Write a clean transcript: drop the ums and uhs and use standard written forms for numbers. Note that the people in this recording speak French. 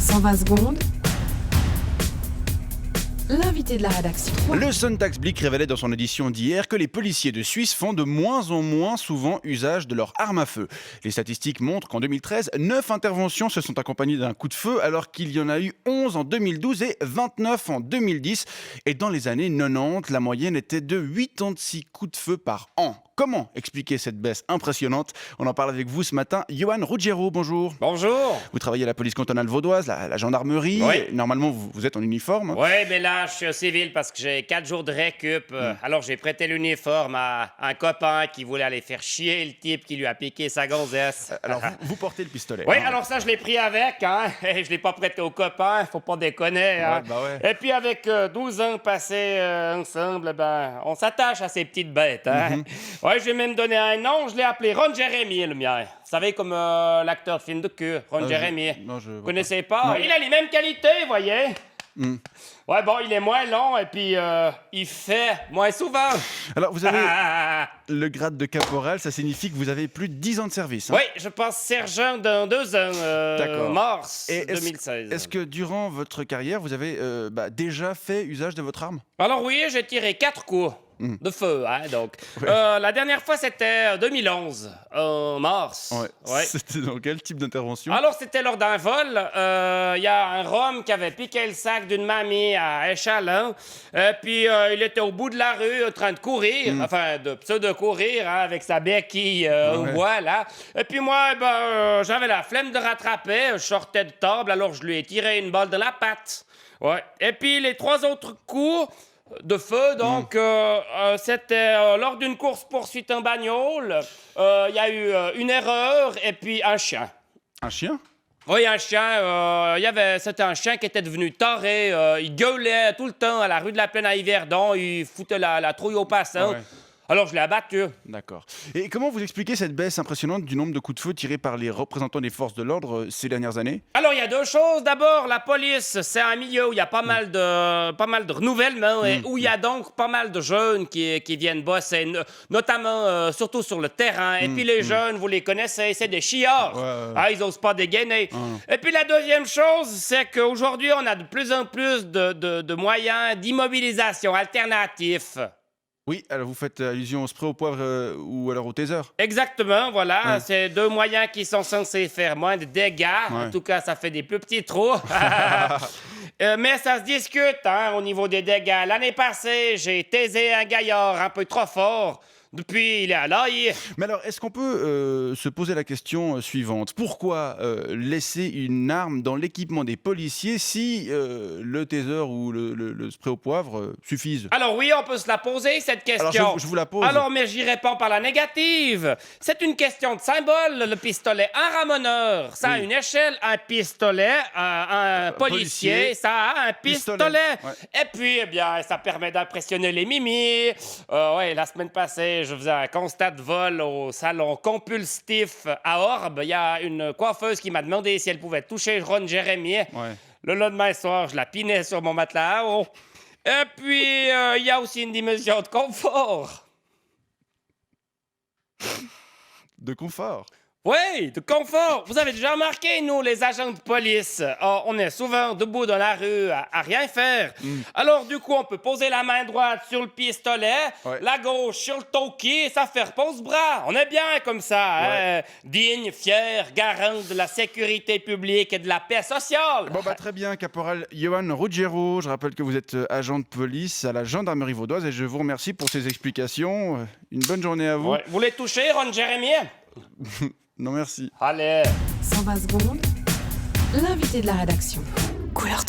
120 secondes, l'invité de la rédaction. Le Sonntagsblick révélait dans son édition d'hier que les policiers de Suisse font de moins en moins souvent usage de leur arme à feu. Les statistiques montrent qu'en 2013, 9 interventions se sont accompagnées d'un coup de feu, alors qu'il y en a eu 11 en 2012 et 29 en 2010. Et dans les années 90, la moyenne était de 86 coups de feu par an. Comment expliquer cette baisse impressionnante? On en parle avec vous ce matin. Johan Ruggiero, bonjour. Bonjour. Vous travaillez à la police cantonale vaudoise, la gendarmerie. Oui. Normalement, vous êtes en uniforme. Oui, mais là, je suis au civil parce que j'ai 4 jours de récup. Alors, j'ai prêté l'uniforme à un copain qui voulait aller faire chier le type qui lui a piqué sa gonzesse. Alors, vous portez le pistolet. Oui, hein. alors ça, je l'ai pris avec, hein. Je l'ai pas prêté au copain, faut pas déconner, hein. Ouais, bah ouais. Et puis, avec 12 ans passés ensemble, ben, on s'attache à ces petites bêtes, hein. Ouais, je vais même donner un nom, je l'ai appelé Ron Jeremy, le mien. Vous savez, comme l'acteur de film de cul, Ron Jeremy. Non, je vois Vous connaissez pas? Non. Il a les mêmes qualités, voyez. Ouais, bon, il est moins long et puis il fait moins souvent. Alors, vous avez Ah. le grade de caporal, ça signifie que vous avez plus de 10 ans de service. hein. Oui, je passe sergent dans 2 ans, D'accord. mars Et 2016. Est-ce que durant votre carrière, vous avez déjà fait usage de votre arme? Alors oui, j'ai tiré 4 coups de feu, hein, donc. La dernière fois, c'était 2011, en mars. Ouais. C'était dans quel type d'intervention? Alors, c'était lors d'un vol. Il y a un Rome qui avait piqué le sac d'une mamie à Échalon. Puis, il était au bout de la rue en train de courir, enfin, de pseudo-courir, hein, avec sa béquille au bois, là. Et puis, moi, j'avais la flemme de rattraper. Je sortais de table, alors je lui ai tiré une balle dans la patte. Ouais. Et puis, les 3 autres coups de feu, donc, c'était lors d'une course-poursuite en bagnole. Il y a eu une erreur et puis un chien. Un chien? Oui, un chien. C'était un chien qui était devenu taré. Il gueulait tout le temps à la rue de la Plaine à Yverdon. Il foutait la trouille aux passants. Ouais. Alors, je l'ai abattu. D'accord. Et comment vous expliquez cette baisse impressionnante du nombre de coups de feu tirés par les représentants des forces de l'ordre ces dernières années? Alors, il y a 2 choses. D'abord, la police, c'est un milieu où il y a pas mal de renouvellement et où il y a donc pas mal de jeunes qui viennent bosser, notamment, surtout sur le terrain. Et puis, les jeunes, vous les connaissez, c'est des chiards. Ouais. Ah, ils osent pas dégainer. Et puis, la deuxième chose, c'est qu'aujourd'hui, on a de plus en plus de moyens d'immobilisation alternatifs. Oui, alors vous faites allusion au spray au poivre ou alors au taser? Exactement, voilà. Ouais. C'est 2 moyens qui sont censés faire moins de dégâts. Ouais. En tout cas, ça fait des plus petits trous. Mais ça se discute, hein, au niveau des dégâts. L'année passée, j'ai taisé un gaillard un peu trop fort. Depuis, il est à l'œil. Mais alors, est-ce qu'on peut se poser la question suivante? Pourquoi laisser une arme dans l'équipement des policiers si le taser ou le spray au poivre suffisent? Alors oui, on peut se la poser, cette question. Alors, je vous la pose. Alors, mais j'y réponds par la négative. C'est une question de symbole, le pistolet. Un ramoneur, ça a une échelle. Un pistolet, un policier, ça a un pistolet. Ouais. Et puis, eh bien, ça permet d'impressionner les mimis. Ouais, la semaine passée, je faisais un constat de vol au salon compulsif à Orbe. Il y a une coiffeuse qui m'a demandé si elle pouvait toucher Ron Jeremy. Ouais. Le lendemain soir, je la pinais sur mon matelas à eau. Et puis, il y a aussi une dimension de confort. De confort. Oui, de confort. Vous avez déjà remarqué, nous, les agents de police, on est souvent debout dans la rue à rien faire. Alors, du coup, on peut poser la main droite sur le pistolet, la gauche sur le toki, et ça fait repose-bras. On est bien comme ça, hein? Digne, fier, garant de la sécurité publique et de la paix sociale. Bon, très bien, caporal Johan Ruggiero. Je rappelle que vous êtes agent de police à la gendarmerie vaudoise et je vous remercie pour ces explications. Une bonne journée à vous. Ouais. Vous voulez toucher, Ron Jeremy? Non, merci. Allez. 120 secondes, l'invité de la rédaction. Couleur